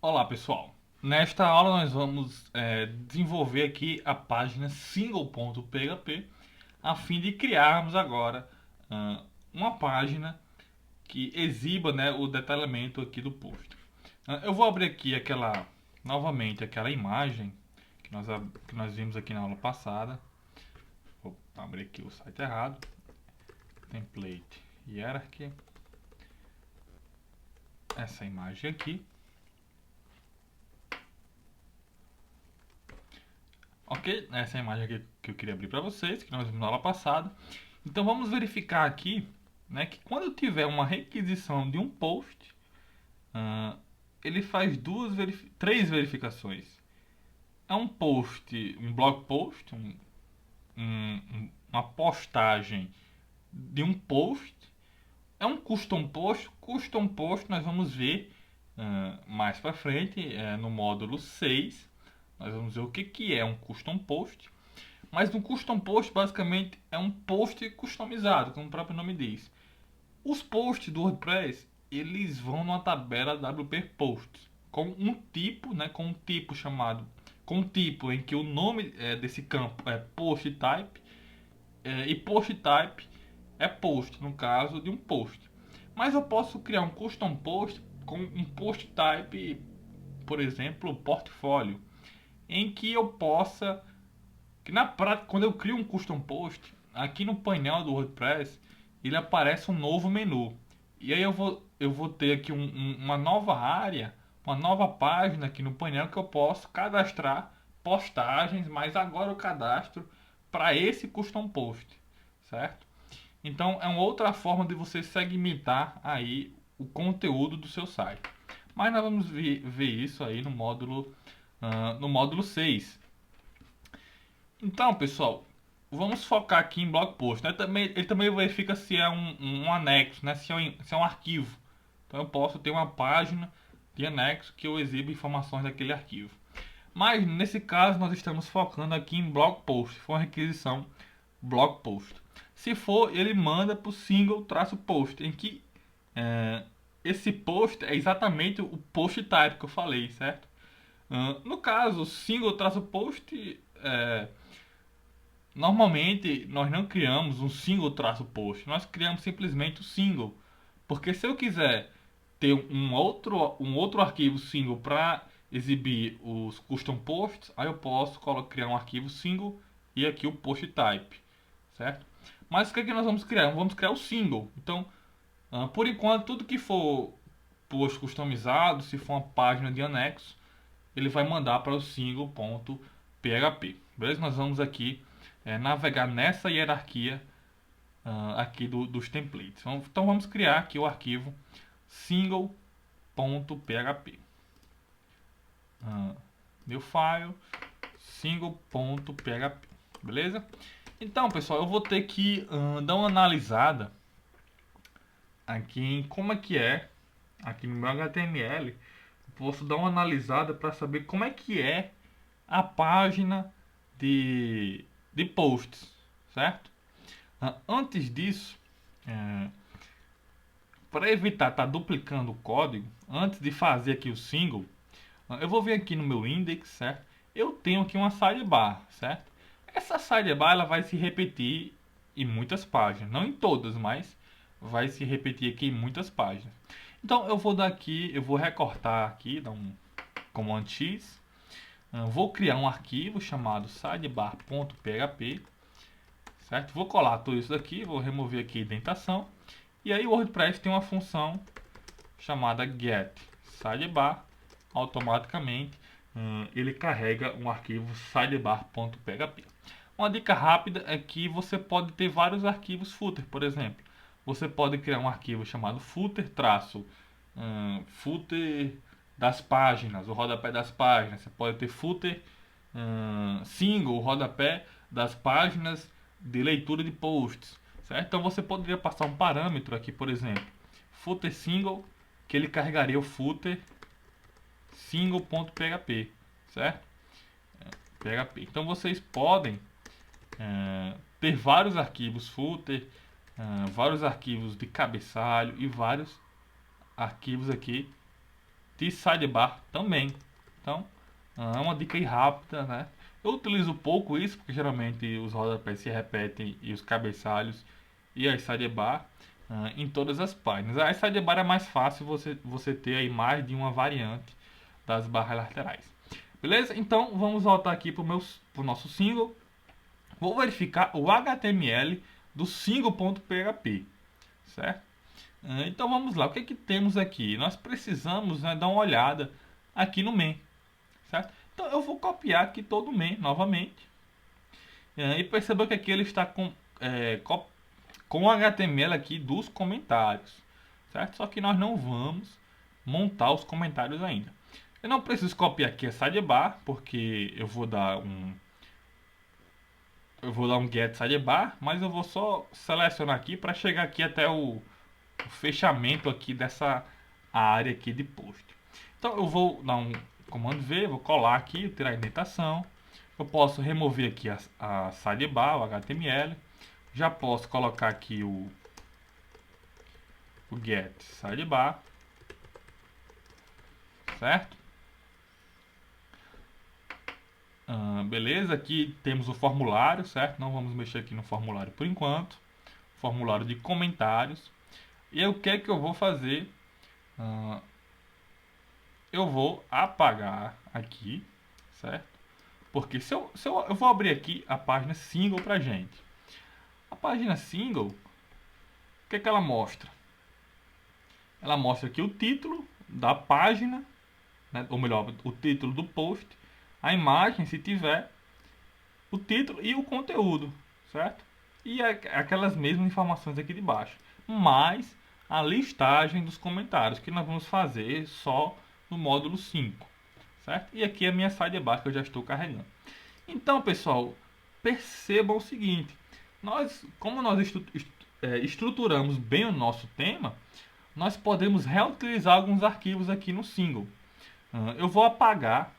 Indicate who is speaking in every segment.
Speaker 1: Olá pessoal, nesta aula nós vamos desenvolver aqui a página single.php a fim de criarmos agora uma página que exiba, né, o detalhamento aqui do post. Eu vou abrir aqui novamente aquela imagem que nós vimos aqui na aula passada. Vou abrir aqui o site errado, template hierarchy, essa imagem aqui. Ok, essa é a imagem aqui que eu queria abrir para vocês, que nós vimos na aula passada. Então vamos verificar aqui, né, que quando eu tiver uma requisição de um post, uh, ele faz três verificações. É um post, um blog post, uma postagem de um post. É um custom post. Custom post nós vamos ver mais para frente, no módulo 6. Nós vamos ver o que é um custom post. Mas um custom post basicamente é um post customizado, como o próprio nome diz. Os posts do WordPress, eles vão numa tabela WP Posts, com um tipo, né, com um tipo em que o nome desse campo é post type, e post type é post, no caso de um post. Mas eu posso criar um custom post com um post type, por exemplo, portfólio, em que eu possa, que na prática, quando eu crio um custom post, aqui no painel do WordPress, ele aparece um novo menu. E aí eu vou ter aqui uma nova área, uma nova página aqui no painel que eu posso cadastrar postagens, mas agora eu cadastro para esse custom post, certo? Então é uma outra forma de você segmentar aí o conteúdo do seu site. Mas nós vamos ver isso aí no módulo 6. Então, pessoal, vamos focar aqui em blog post, né? Ele também verifica se é um anexo, né? Se é um arquivo. Então eu posso ter uma página de anexo que eu exibo informações daquele arquivo. Mas nesse caso nós estamos focando aqui em blog post. Se for uma requisição blog post. Se for, ele manda para o single-post, em que esse post é exatamente o post type que eu falei, certo? No caso, single-post, normalmente nós não criamos um single-post, nós criamos simplesmente o single. Porque se eu quiser ter um outro arquivo single para exibir os custom posts, aí eu posso criar um arquivo single e aqui o post type, certo? Mas o que é que nós vamos criar? Vamos criar o single. Então, por enquanto, tudo que for post customizado, se for uma página de anexo, ele vai mandar para o single.php. Beleza? Nós vamos aqui navegar nessa hierarquia aqui dos templates. Então vamos criar aqui o arquivo single.php. New file single.php. Beleza? Então, pessoal, eu vou ter que dar uma analisada aqui em como é que é aqui no meu HTML. Posso dar uma analisada para saber como é que é a página de posts, certo? Antes disso, para evitar estar duplicando o código, antes de fazer aqui o single, eu vou vir aqui no meu index, certo? Eu tenho aqui uma sidebar, certo? Essa sidebar ela vai se repetir em muitas páginas, não em todas, mas vai se repetir aqui em muitas páginas. Então eu vou dar aqui, eu vou recortar aqui, dar um Command X, vou criar um arquivo chamado sidebar.php, certo? Vou colar tudo isso daqui, vou remover aqui a indentação. E aí o WordPress tem uma função chamada get sidebar, automaticamente ele carrega um arquivo sidebar.php. Uma dica rápida é que você pode ter vários arquivos footer, por exemplo. Você pode criar um arquivo chamado footer footer das páginas, o rodapé das páginas. Você pode ter footer single, o rodapé das páginas de leitura de posts, certo? Então você poderia passar um parâmetro aqui, por exemplo, footer single, que ele carregaria o footer single.php, certo? PHP. Então vocês podem ter vários arquivos footer, vários arquivos de cabeçalho e vários arquivos aqui de sidebar também. Então, é uma dica aí rápida, né? Eu utilizo pouco isso, porque geralmente os rodapés se repetem e os cabeçalhos e a sidebar em todas as páginas. A sidebar é mais fácil você ter aí mais de uma variante das barras laterais. Beleza? Então, vamos voltar aqui para o nosso single. Vou verificar o HTML do single.php, certo? Então vamos lá, o que é que temos aqui? Nós precisamos, né, dar uma olhada aqui no main, certo? Então eu vou copiar aqui todo o main novamente e perceba que aqui ele está com o HTML aqui dos comentários, certo? Só que nós não vamos montar os comentários ainda. Eu não preciso copiar aqui a sidebar, porque eu vou dar um get sidebar, mas eu vou só selecionar aqui para chegar aqui até o fechamento aqui dessa área aqui de post. Então eu vou dar um comando V, vou colar aqui, tirar a indentação. Eu posso remover aqui a sidebar, o HTML. Já posso colocar aqui o get sidebar, certo? Beleza, aqui temos o formulário, certo? Não vamos mexer aqui no formulário por enquanto. Formulário de comentários. E o que é que eu vou fazer? Eu vou apagar aqui, certo? Porque eu vou abrir aqui a página single pra gente. A página single, o que é que ela mostra? Ela mostra aqui o título da página, né? Ou melhor, o título do post, a imagem, se tiver, o título e o conteúdo, certo? E aquelas mesmas informações aqui de baixo, mais a listagem dos comentários, que nós vamos fazer só no módulo 5, certo? E aqui a minha sidebar que eu já estou carregando. Então, pessoal, percebam o seguinte, como nós estruturamos bem o nosso tema, nós podemos reutilizar alguns arquivos aqui no single. Eu vou apagar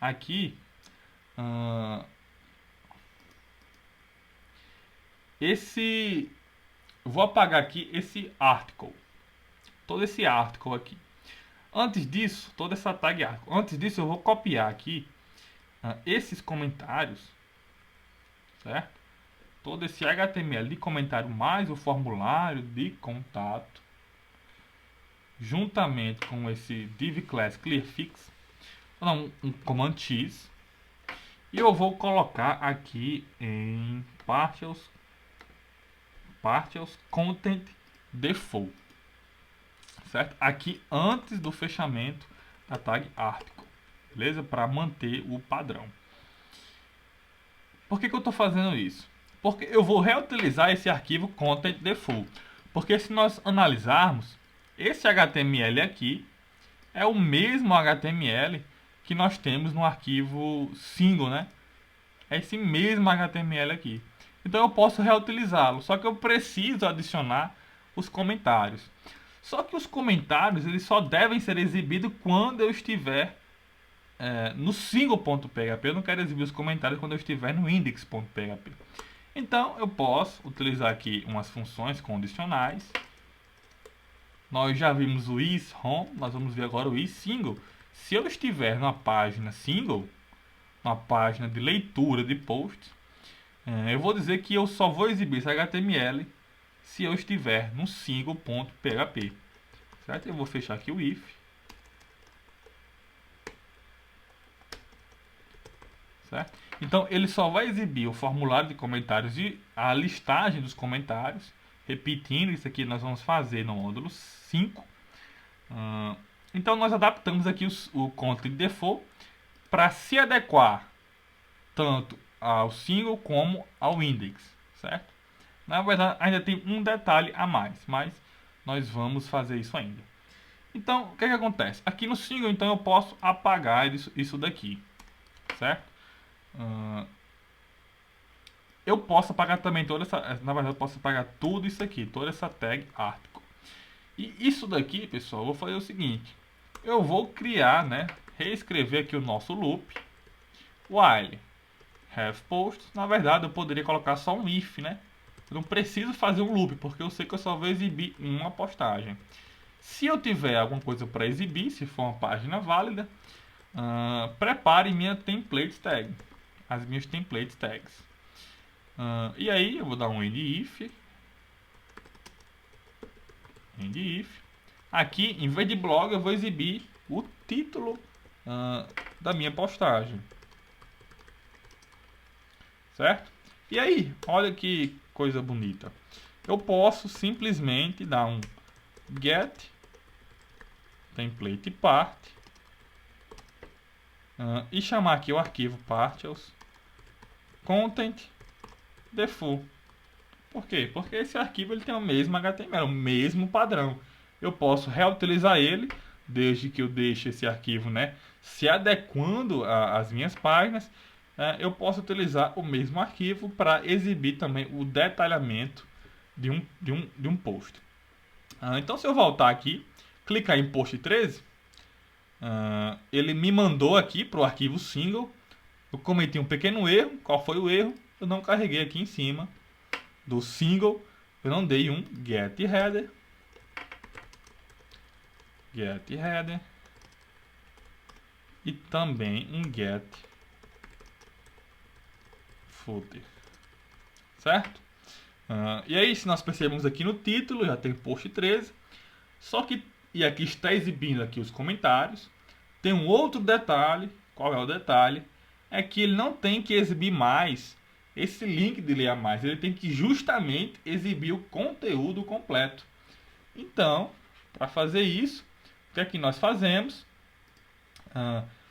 Speaker 1: aqui vou apagar aqui esse article, todo esse article aqui. Antes disso, toda essa tag article. Antes disso, eu vou copiar aqui esses comentários, certo? Todo esse HTML de comentário mais o formulário de contato, juntamente com esse div class clearfix, um comando X, e eu vou colocar aqui em partials content default, certo? Aqui antes do fechamento da tag article, beleza? Para manter o padrão. Por que eu estou fazendo isso? Porque eu vou reutilizar esse arquivo content default, porque se nós analisarmos, esse HTML aqui é o mesmo HTML que nós temos no arquivo single, né? É esse mesmo HTML aqui. Então eu posso reutilizá-lo, só que eu preciso adicionar os comentários. Só que os comentários eles só devem ser exibidos quando eu estiver no single.php. Eu não quero exibir os comentários quando eu estiver no index.php. Então eu posso utilizar aqui umas funções condicionais. Nós já vimos o isHome, nós vamos ver agora o isSingle. Se eu estiver na página single, na página de leitura de posts, eu vou dizer que eu só vou exibir esse HTML se eu estiver no single.php, certo? Eu vou fechar aqui o if, certo? Então ele só vai exibir o formulário de comentários e a listagem dos comentários. Repetindo, isso aqui nós vamos fazer no módulo 5. Então nós adaptamos aqui o content default para se adequar tanto ao single como ao index, certo? Na verdade ainda tem um detalhe a mais, mas nós vamos fazer isso ainda. Então o que acontece? Aqui no single então eu posso apagar isso daqui, certo? Eu posso apagar também toda essa, na verdade eu posso apagar tudo isso aqui, toda essa tag article. E isso daqui, pessoal, eu vou fazer o seguinte, eu vou criar, né, reescrever aqui o nosso loop, while have post. Na verdade eu poderia colocar só um if, né, eu não preciso fazer um loop, porque eu sei que eu só vou exibir uma postagem. Se eu tiver alguma coisa para exibir, se for uma página válida, prepare minha template tag, as minhas template tags. E aí eu vou dar um end if. Aqui, em vez de blog, eu vou exibir o título da minha postagem. Certo? E aí, olha que coisa bonita. Eu posso simplesmente dar um get template part e chamar aqui o arquivo partials content default. Por quê? Porque esse arquivo ele tem o mesmo HTML, o mesmo padrão. Eu posso reutilizar ele, desde que eu deixe esse arquivo, né, se adequando às minhas páginas. Eu posso utilizar o mesmo arquivo para exibir também o detalhamento de um post. Então, se eu voltar aqui, clicar em post 13, ele me mandou aqui para o arquivo single. Eu cometi um pequeno erro. Qual foi o erro? Eu não carreguei aqui em cima do single, eu não dei um get header e também um get footer, certo? E aí, se nós percebemos aqui no título, já tem post 13, só que, e aqui está exibindo aqui os comentários, tem um outro detalhe. Qual é o detalhe? É que ele não tem que exibir mais esse link de ler a mais, ele tem que justamente exibir o conteúdo completo. Então, para fazer isso, o que é que nós fazemos?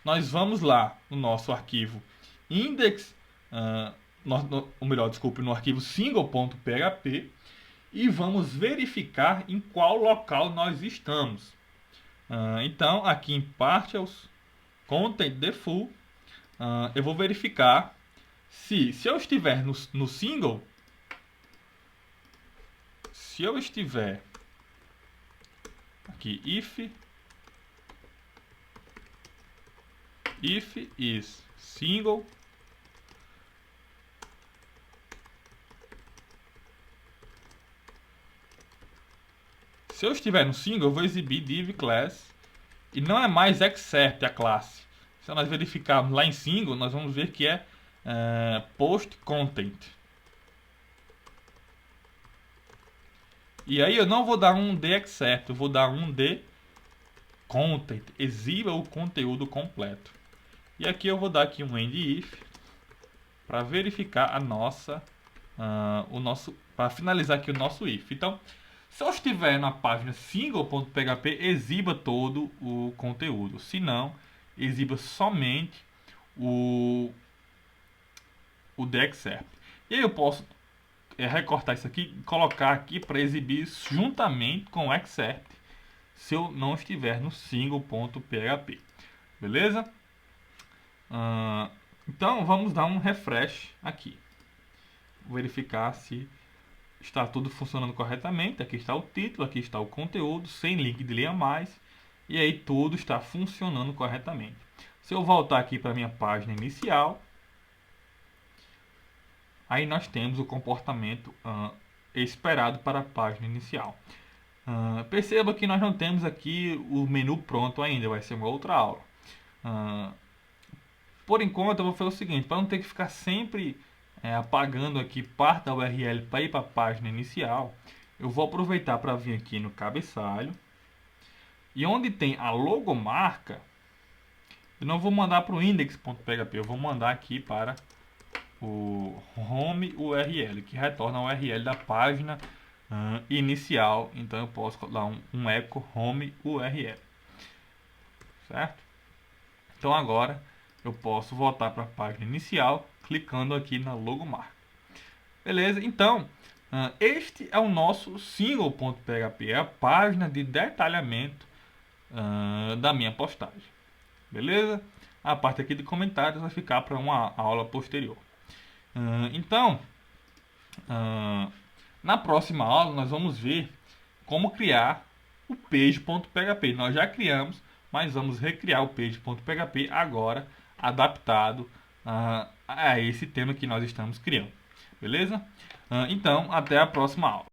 Speaker 1: Nós vamos lá no nosso arquivo index, no arquivo single.php, e vamos verificar em qual local nós estamos. Então, aqui em partials content default, eu vou verificar se eu estiver no single, se eu estiver aqui if is single, se eu estiver no single, eu vou exibir div class e não é mais excerpt a classe. Se nós verificarmos lá em single, nós vamos ver que é post content. E aí eu não vou dar um de excerpt, eu vou dar um de content, exiba o conteúdo completo. E aqui eu vou dar aqui um end if para verificar a nossa para finalizar aqui o nosso if. Então, se eu estiver na página single.php, exiba todo o conteúdo. Se não, exiba somente o de excerpt. E aí eu posso recortar isso aqui e colocar aqui para exibir juntamente com o excerpt, se eu não estiver no single.php. Beleza? Então vamos dar um refresh aqui, verificar se está tudo funcionando corretamente. Aqui está o título, aqui está o conteúdo, sem link de ler a mais, e aí tudo está funcionando corretamente. Se eu voltar aqui para a minha página inicial, aí nós temos o comportamento esperado para a página inicial. Perceba que nós não temos aqui o menu pronto ainda, vai ser uma outra aula. Por enquanto eu vou fazer o seguinte, para não ter que ficar sempre apagando aqui parte da URL para ir para a página inicial, eu vou aproveitar para vir aqui no cabeçalho, e onde tem a logomarca, eu não vou mandar para o index.php, eu vou mandar aqui para o home URL, que retorna a URL da página inicial. Então eu posso dar um echo home URL, certo? Então agora eu posso voltar para a página inicial clicando aqui na logomarca. Beleza? Então este é o nosso single.php, é a página de detalhamento da minha postagem. Beleza? A parte aqui de comentários vai ficar para uma aula posterior. Então, na próxima aula nós vamos ver como criar o page.php. Nós já criamos, mas vamos recriar o page.php agora adaptado a esse tema que nós estamos criando. Beleza? Então, até a próxima aula.